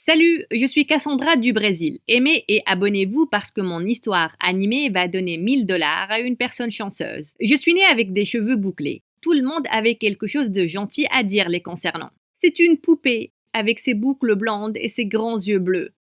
Salut, je suis Cassandra du Brésil. Aimez et abonnez-vous parce que mon histoire animée va donner 1000 $ à une personne chanceuse. Je suis née avec des cheveux bouclés. Tout le monde avait quelque chose de gentil à dire les concernant. C'est une poupée, avec ses boucles blondes et ses grands yeux bleus.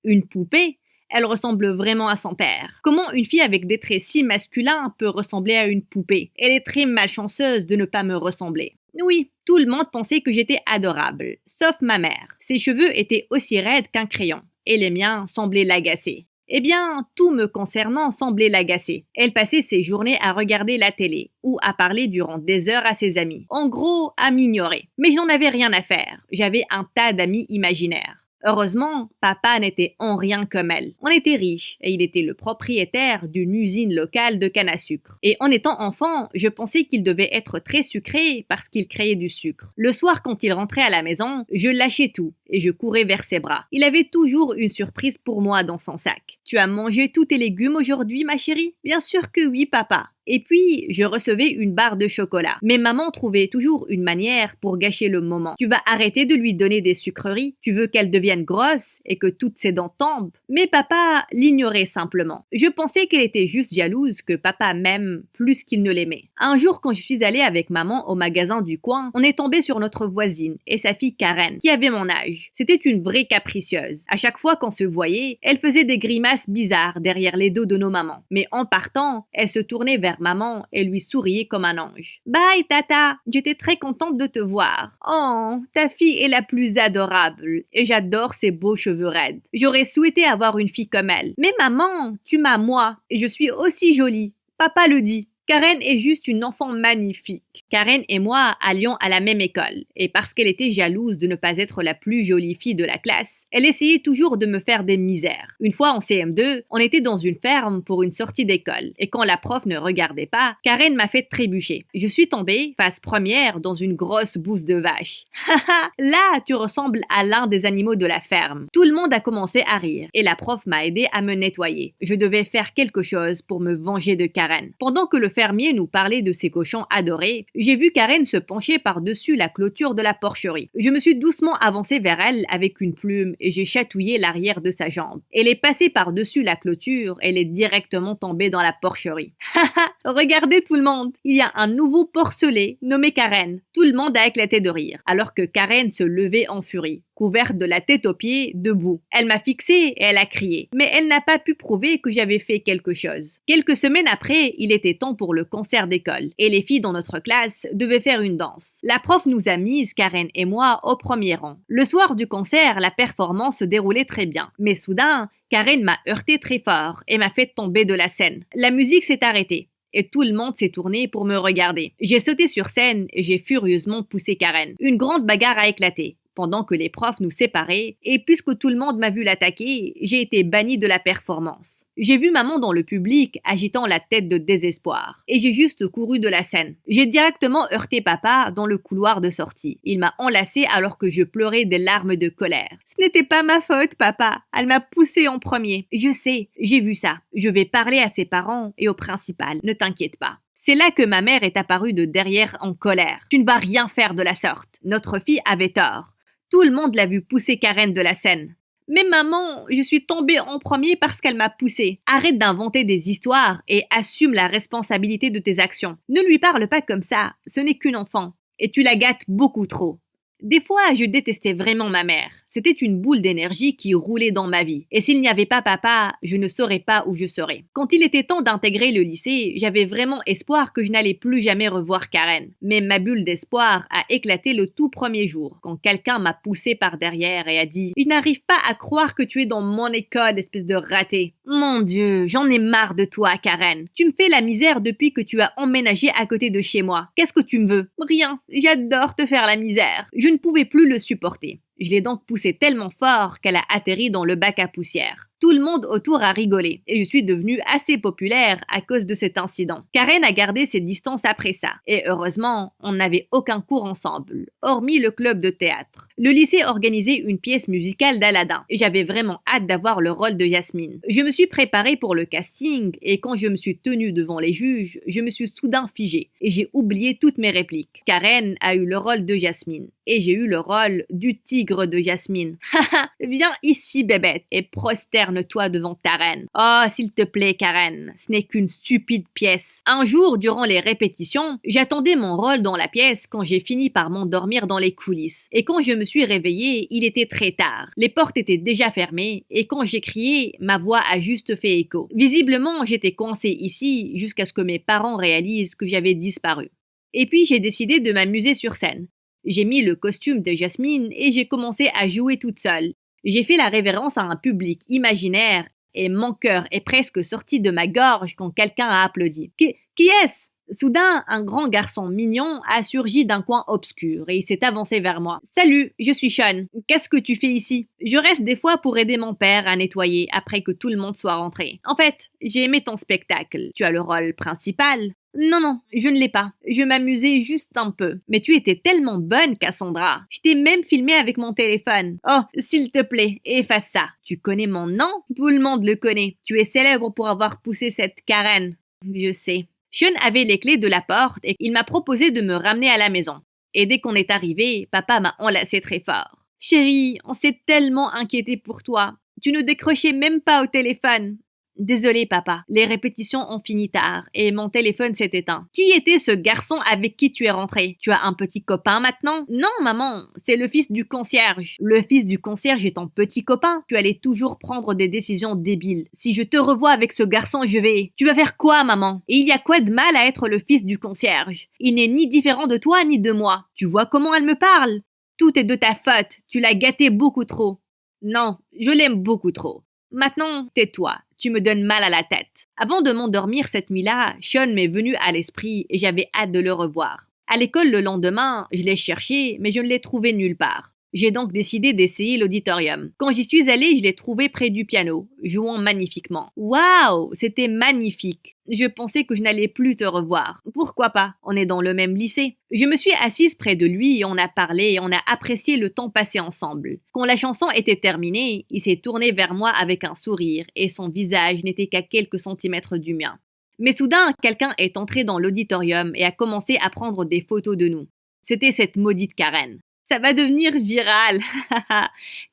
Une poupée? Elle ressemble vraiment à son père. Comment une fille avec des traits si masculins peut ressembler à une poupée? Elle est très malchanceuse de ne pas me ressembler. Oui, tout le monde pensait que j'étais adorable, sauf ma mère. Ses cheveux étaient aussi raides qu'un crayon, et les miens semblaient l'agacer. Eh bien, tout me concernant semblait l'agacer. Elle passait ses journées à regarder la télé, ou à parler durant des heures à ses amis. En gros, à m'ignorer. Mais je n'en avais rien à faire. J'avais un tas d'amis imaginaires. Heureusement, papa n'était en rien comme elle. On était riches et il était le propriétaire d'une usine locale de canne à sucre. Et en étant enfant, je pensais qu'il devait être très sucré parce qu'il créait du sucre. Le soir, quand il rentrait à la maison, je lâchais tout et je courais vers ses bras. Il avait toujours une surprise pour moi dans son sac. Tu as mangé tous tes légumes aujourd'hui, ma chérie? Bien sûr que oui, papa. Et puis, je recevais une barre de chocolat. Mais maman trouvait toujours une manière pour gâcher le moment. Tu vas arrêter de lui donner des sucreries. Tu veux qu'elle devienne grosse et que toutes ses dents tombent. Mais papa l'ignorait simplement. Je pensais qu'elle était juste jalouse que papa m'aime plus qu'il ne l'aimait. Un jour, quand je suis allée avec maman au magasin du coin, on est tombé sur notre voisine et sa fille Karen, qui avait mon âge. C'était une vraie capricieuse. À chaque fois qu'on se voyait, elle faisait des grimaces bizarres derrière les dos de nos mamans. Mais en partant, elle se tournait vers maman et lui souriait comme un ange. Bye tata, j'étais très contente de te voir. Oh, ta fille est la plus adorable et j'adore ses beaux cheveux raides. J'aurais souhaité avoir une fille comme elle. Mais maman, tu m'as moi et je suis aussi jolie. Papa le dit. Karen est juste une enfant magnifique. Karen et moi allions à la même école, et parce qu'elle était jalouse de ne pas être la plus jolie fille de la classe, elle essayait toujours de me faire des misères. Une fois en CM2, on était dans une ferme pour une sortie d'école, et quand la prof ne regardait pas, Karen m'a fait trébucher. Je suis tombée, face première, dans une grosse bouse de vache. Haha, là, tu ressembles à l'un des animaux de la ferme. Tout le monde a commencé à rire, et la prof m'a aidé à me nettoyer. Je devais faire quelque chose pour me venger de Karen. Pendant que le fermier nous parlait de ses cochons adorés, j'ai vu Karen se pencher par-dessus la clôture de la porcherie. Je me suis doucement avancée vers elle avec une plume et j'ai chatouillé l'arrière de sa jambe. Elle est passée par-dessus la clôture, elle est directement tombée dans la porcherie. Haha, regardez tout le monde, il y a un nouveau porcelet nommé Karen. Tout le monde a éclaté de rire, alors que Karen se levait en furie, couverte de la tête aux pieds, debout. Elle m'a fixée et elle a crié. Mais elle n'a pas pu prouver que j'avais fait quelque chose. Quelques semaines après, il était temps pour le concert d'école et les filles dans notre classe devaient faire une danse. La prof nous a mises, Karen et moi, au premier rang. Le soir du concert, la performance se déroulait très bien. Mais soudain, Karen m'a heurté très fort et m'a fait tomber de la scène. La musique s'est arrêtée. Et tout le monde s'est tourné pour me regarder. J'ai sauté sur scène et j'ai furieusement poussé Karen. Une grande bagarre a éclaté pendant que les profs nous séparaient, et puisque tout le monde m'a vu l'attaquer, j'ai été bannie de la performance. J'ai vu maman dans le public agitant la tête de désespoir, et j'ai juste couru de la scène. J'ai directement heurté papa dans le couloir de sortie. Il m'a enlacée alors que je pleurais des larmes de colère. Ce n'était pas ma faute, papa. Elle m'a poussée en premier. Je sais, j'ai vu ça. Je vais parler à ses parents et au principal, ne t'inquiète pas. C'est là que ma mère est apparue de derrière en colère. Tu ne vas rien faire de la sorte. Notre fille avait tort. Tout le monde l'a vu pousser Karen de la scène. Mais maman, je suis tombée en premier parce qu'elle m'a poussée. Arrête d'inventer des histoires et assume la responsabilité de tes actions. Ne lui parle pas comme ça, ce n'est qu'une enfant. Et tu la gâtes beaucoup trop. Des fois, je détestais vraiment ma mère. C'était une boule d'énergie qui roulait dans ma vie. Et s'il n'y avait pas papa, je ne saurais pas où je serais. Quand il était temps d'intégrer le lycée, j'avais vraiment espoir que je n'allais plus jamais revoir Karen. Mais ma bulle d'espoir a éclaté le tout premier jour, quand quelqu'un m'a poussé par derrière et a dit « Je n'arrive pas à croire que tu es dans mon école, espèce de raté. » Mon Dieu, j'en ai marre de toi, Karen. Tu me fais la misère depuis que tu as emménagé à côté de chez moi. Qu'est-ce que tu me veux? Rien, j'adore te faire la misère. Je ne pouvais plus le supporter. Je l'ai donc poussée tellement fort qu'elle a atterri dans le bac à poussière. Tout le monde autour a rigolé et je suis devenue assez populaire à cause de cet incident. Karen a gardé ses distances après ça et heureusement, on n'avait aucun cours ensemble, hormis le club de théâtre. Le lycée organisait une pièce musicale d'Aladin et j'avais vraiment hâte d'avoir le rôle de Jasmine. Je me suis préparée pour le casting et quand je me suis tenue devant les juges, je me suis soudain figée et j'ai oublié toutes mes répliques. Karen a eu le rôle de Jasmine et j'ai eu le rôle du tigre de Jasmine. Haha, viens ici bébête et prosterne-toi devant ta reine. Oh, s'il te plaît Karen, ce n'est qu'une stupide pièce. Un jour, durant les répétitions, j'attendais mon rôle dans la pièce quand j'ai fini par m'endormir dans les coulisses. Et quand je me suis réveillée, il était très tard. Les portes étaient déjà fermées et quand j'ai crié, ma voix a juste fait écho. Visiblement, j'étais coincée ici jusqu'à ce que mes parents réalisent que j'avais disparu. Et puis j'ai décidé de m'amuser sur scène. J'ai mis le costume de Jasmine et j'ai commencé à jouer toute seule. J'ai fait la révérence à un public imaginaire et mon cœur est presque sorti de ma gorge quand quelqu'un a applaudi. Qui est-ce? Soudain, un grand garçon mignon a surgi d'un coin obscur et il s'est avancé vers moi. « Salut, je suis Sean. Qu'est-ce que tu fais ici ?» Je reste des fois pour aider mon père à nettoyer après que tout le monde soit rentré. En fait, j'ai aimé ton spectacle. Tu as le rôle principal. Non, je ne l'ai pas. Je m'amusais juste un peu. Mais tu étais tellement bonne, Cassandra. Je t'ai même filmé avec mon téléphone. Oh, s'il te plaît, efface ça. Tu connais mon nom? Tout le monde le connaît. Tu es célèbre pour avoir poussé cette Karen. Je sais. Sean avait les clés de la porte et il m'a proposé de me ramener à la maison. Et dès qu'on est arrivé, papa m'a enlacé très fort. Chérie, on s'est tellement inquiété pour toi. Tu ne décrochais même pas au téléphone. Désolé, papa. Les répétitions ont fini tard et mon téléphone s'est éteint. Qui était ce garçon avec qui tu es rentré? Tu as un petit copain maintenant? Non, maman, c'est le fils du concierge. Le fils du concierge est ton petit copain. Tu allais toujours prendre des décisions débiles. Si je te revois avec ce garçon, je vais... Tu vas faire quoi, maman? Et il y a quoi de mal à être le fils du concierge? Il n'est ni différent de toi ni de moi. Tu vois comment elle me parle? Tout est de ta faute. Tu l'as gâté beaucoup trop. Non, je l'aime beaucoup trop. Maintenant, tais-toi, tu me donnes mal à la tête. Avant de m'endormir cette nuit-là, Sean m'est venu à l'esprit et j'avais hâte de le revoir. À l'école le lendemain, je l'ai cherché, mais je ne l'ai trouvé nulle part. J'ai donc décidé d'essayer l'auditorium. Quand j'y suis allée, je l'ai trouvé près du piano, jouant magnifiquement. Waouh, c'était magnifique. Je pensais que je n'allais plus te revoir. Pourquoi pas? On est dans le même lycée. Je me suis assise près de lui et on a parlé et on a apprécié le temps passé ensemble. Quand la chanson était terminée, il s'est tourné vers moi avec un sourire et son visage n'était qu'à quelques centimètres du mien. Mais soudain, quelqu'un est entré dans l'auditorium et a commencé à prendre des photos de nous. C'était cette maudite Karen. Ça va devenir viral.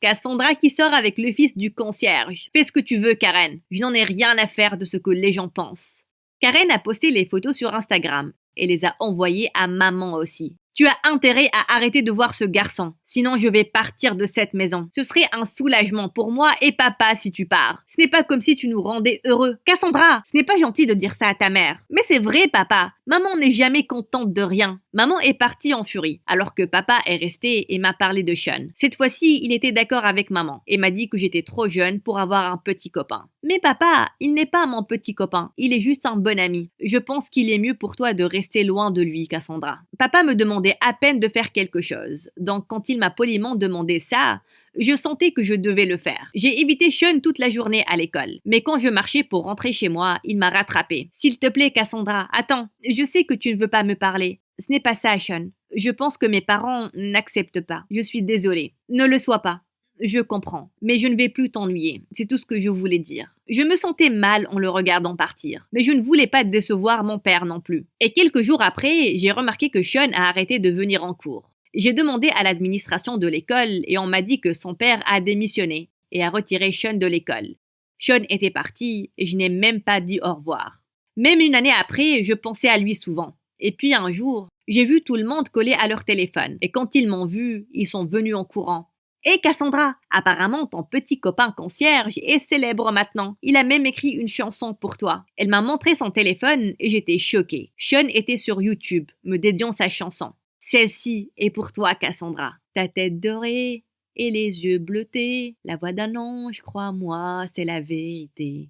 Cassandra qui sort avec le fils du concierge. Fais ce que tu veux, Karen. Je n'en ai rien à faire de ce que les gens pensent. Karen a posté les photos sur Instagram et les a envoyées à maman aussi. Tu as intérêt à arrêter de voir ce garçon, sinon je vais partir de cette maison. Ce serait un soulagement pour moi et papa si tu pars. Ce n'est pas comme si tu nous rendais heureux. Cassandra, ce n'est pas gentil de dire ça à ta mère. Mais c'est vrai, papa. Maman n'est jamais contente de rien. Maman est partie en furie, alors que papa est resté et m'a parlé de Sean. Cette fois-ci, il était d'accord avec maman et m'a dit que j'étais trop jeune pour avoir un petit copain. Mais papa, il n'est pas mon petit copain. Il est juste un bon ami. Je pense qu'il est mieux pour toi de rester loin de lui, Cassandra. Papa me demandait à peine de faire quelque chose. Donc quand il m'a poliment demandé ça, je sentais que je devais le faire. J'ai évité Sean toute la journée à l'école. Mais quand je marchais pour rentrer chez moi, il m'a rattrapé. S'il te plaît, Cassandra, attends. Je sais que tu ne veux pas me parler. Ce n'est pas ça, Sean. Je pense que mes parents n'acceptent pas. Je suis désolée. Ne le sois pas. Je comprends, mais je ne vais plus t'ennuyer. C'est tout ce que je voulais dire. Je me sentais mal en le regardant partir, mais je ne voulais pas décevoir mon père non plus. Et quelques jours après, j'ai remarqué que Sean a arrêté de venir en cours. J'ai demandé à l'administration de l'école et on m'a dit que son père a démissionné et a retiré Sean de l'école. Sean était parti et je n'ai même pas dit au revoir. Même une année après, je pensais à lui souvent. Et puis un jour, j'ai vu tout le monde coller à leur téléphone. Et quand ils m'ont vu, ils sont venus en courant. Hé Cassandra, apparemment ton petit copain concierge est célèbre maintenant. Il a même écrit une chanson pour toi. Elle m'a montré son téléphone et j'étais choquée. Sean était sur YouTube, me dédiant sa chanson. Celle-ci est pour toi, Cassandra. Ta tête dorée et les yeux bleutés, la voix d'un ange, crois-moi, c'est la vérité.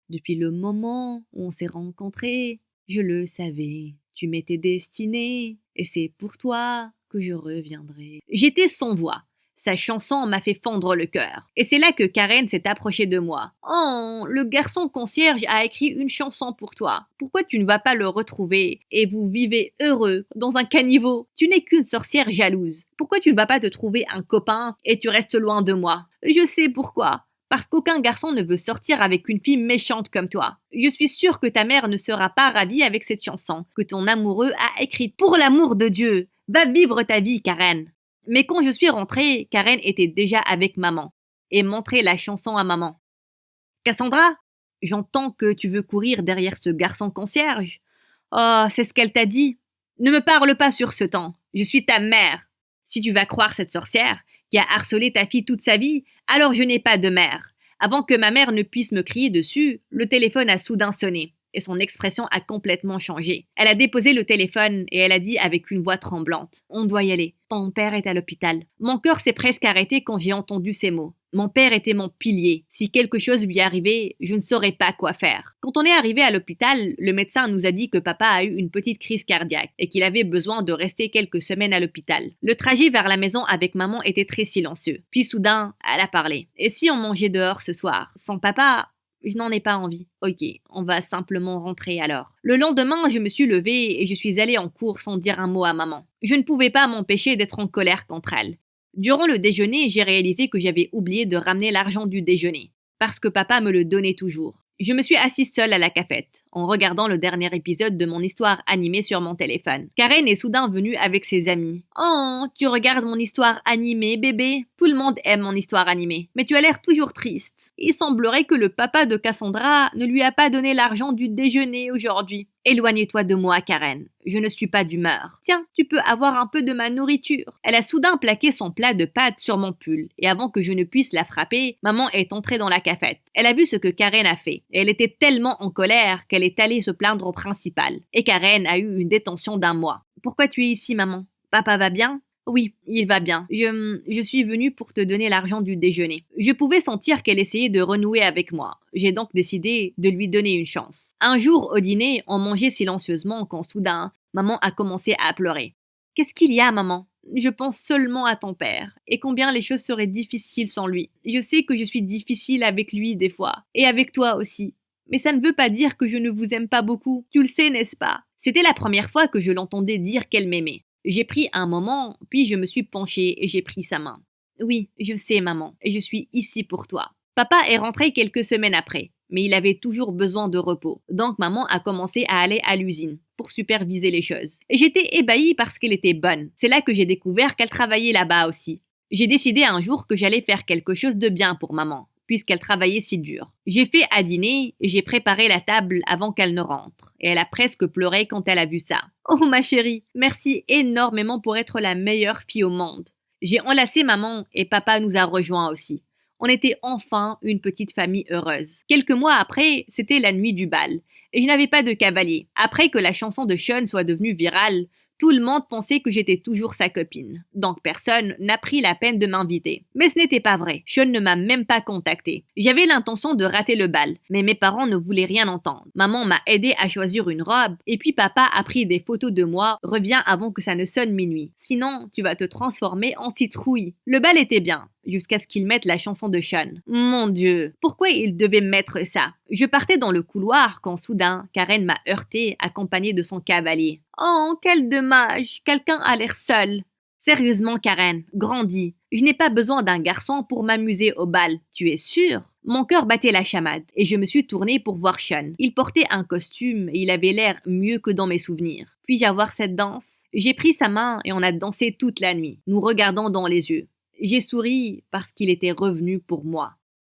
Depuis le moment où on s'est rencontrés, je le savais. Tu m'étais destinée et c'est pour toi que je reviendrai. J'étais sans voix. Sa chanson m'a fait fondre le cœur. Et c'est là que Karen s'est approchée de moi. Oh, le garçon concierge a écrit une chanson pour toi. Pourquoi tu ne vas pas le retrouver et vous vivez heureux dans un caniveau? Tu n'es qu'une sorcière jalouse. Pourquoi tu ne vas pas te trouver un copain et tu restes loin de moi? Je sais pourquoi. Parce qu'aucun garçon ne veut sortir avec une fille méchante comme toi. Je suis sûre que ta mère ne sera pas ravie avec cette chanson que ton amoureux a écrite. Pour l'amour de Dieu, va vivre ta vie, Karen. Mais quand je suis rentrée, Karen était déjà avec maman et montrait la chanson à maman. Cassandra, j'entends que tu veux courir derrière ce garçon concierge. Oh, c'est ce qu'elle t'a dit. Ne me parle pas sur ce temps. Je suis ta mère. Si tu vas croire cette sorcière qui a harcelé ta fille toute sa vie, alors je n'ai pas de mère. Avant que ma mère ne puisse me crier dessus, le téléphone a soudain sonné et son expression a complètement changé. Elle a déposé le téléphone et elle a dit avec une voix tremblante: « On doit y aller. Ton père est à l'hôpital. » Mon cœur s'est presque arrêté quand j'ai entendu ces mots. Mon père était mon pilier. Si quelque chose lui arrivait, je ne saurais pas quoi faire. Quand on est arrivé à l'hôpital, le médecin nous a dit que papa a eu une petite crise cardiaque et qu'il avait besoin de rester quelques semaines à l'hôpital. Le trajet vers la maison avec maman était très silencieux. Puis soudain, elle a parlé. « Et si on mangeait dehors ce soir? Sans papa, je n'en ai pas envie. » Ok, on va simplement rentrer alors. Le lendemain, je me suis levée et je suis allée en cours sans dire un mot à maman. Je ne pouvais pas m'empêcher d'être en colère contre elle. Durant le déjeuner, j'ai réalisé que j'avais oublié de ramener l'argent du déjeuner, parce que papa me le donnait toujours. Je me suis assise seule à la cafette, en regardant le dernier épisode de mon histoire animée sur mon téléphone. Karen est soudain venue avec ses amis. « Oh, tu regardes mon histoire animée, bébé? Tout le monde aime mon histoire animée, mais tu as l'air toujours triste. Il semblerait que le papa de Cassandra ne lui a pas donné l'argent du déjeuner aujourd'hui. Éloigne-toi de moi, Karen. Je ne suis pas d'humeur. Tiens, tu peux avoir un peu de ma nourriture. » Elle a soudain plaqué son plat de pâtes sur mon pull, et avant que je ne puisse la frapper, maman est entrée dans la cafette. Elle a vu ce que Karen a fait, et elle était tellement en colère qu'elle est allée se plaindre au principal. Et Karen a eu une détention d'1 mois. « Pourquoi tu es ici, maman? Papa va bien? » « Oui, il va bien. Je suis venue pour te donner l'argent du déjeuner. » Je pouvais sentir qu'elle essayait de renouer avec moi. J'ai donc décidé de lui donner une chance. Un jour, au dîner, on mangeait silencieusement quand soudain, maman a commencé à pleurer. « Qu'est-ce qu'il y a, maman? Je pense seulement à ton père, et combien les choses seraient difficiles sans lui. Je sais que je suis difficile avec lui des fois, et avec toi aussi. Mais ça ne veut pas dire que je ne vous aime pas beaucoup. Tu le sais, n'est-ce pas? » C'était la première fois que je l'entendais dire qu'elle m'aimait. J'ai pris un moment, puis je me suis penchée et j'ai pris sa main. « Oui, je sais, maman, et je suis ici pour toi. » Papa est rentré quelques semaines après, mais il avait toujours besoin de repos. Donc maman a commencé à aller à l'usine pour superviser les choses. Et j'étais ébahie parce qu'elle était bonne. C'est là que j'ai découvert qu'elle travaillait là-bas aussi. J'ai décidé un jour que j'allais faire quelque chose de bien pour maman, puisqu'elle travaillait si dur. J'ai fait à dîner et j'ai préparé la table avant qu'elle ne rentre. Et elle a presque pleuré quand elle a vu ça. « Oh ma chérie, merci énormément pour être la meilleure fille au monde. » J'ai enlacé maman et papa nous a rejoints aussi. On était enfin une petite famille heureuse. Quelques mois après, c'était la nuit du bal. Et je n'avais pas de cavalier. Après que la chanson de Sean soit devenue virale, tout le monde pensait que j'étais toujours sa copine. Donc personne n'a pris la peine de m'inviter. Mais ce n'était pas vrai. Sean ne m'a même pas contacté. J'avais l'intention de rater le bal, mais mes parents ne voulaient rien entendre. Maman m'a aidé à choisir une robe, et puis papa a pris des photos de moi. Reviens avant que ça ne sonne minuit. Sinon, tu vas te transformer en citrouille. Le bal était bien, jusqu'à ce qu'ils mettent la chanson de Sean. Mon Dieu, pourquoi ils devaient mettre ça? Je partais dans le couloir quand soudain, Karen m'a heurté accompagnée de son cavalier. Oh, quel dommage, quelqu'un a l'air seul. Sérieusement, Karen, grandis. Je n'ai pas besoin d'un garçon pour m'amuser au bal. Tu es sûre? Mon cœur battait la chamade et je me suis tournée pour voir Sean. Il portait un costume et il avait l'air mieux que dans mes souvenirs. Puis-je avoir cette danse? J'ai pris sa main et on a dansé toute la nuit, nous regardant dans les yeux. J'ai souri parce qu'il était revenu pour moi.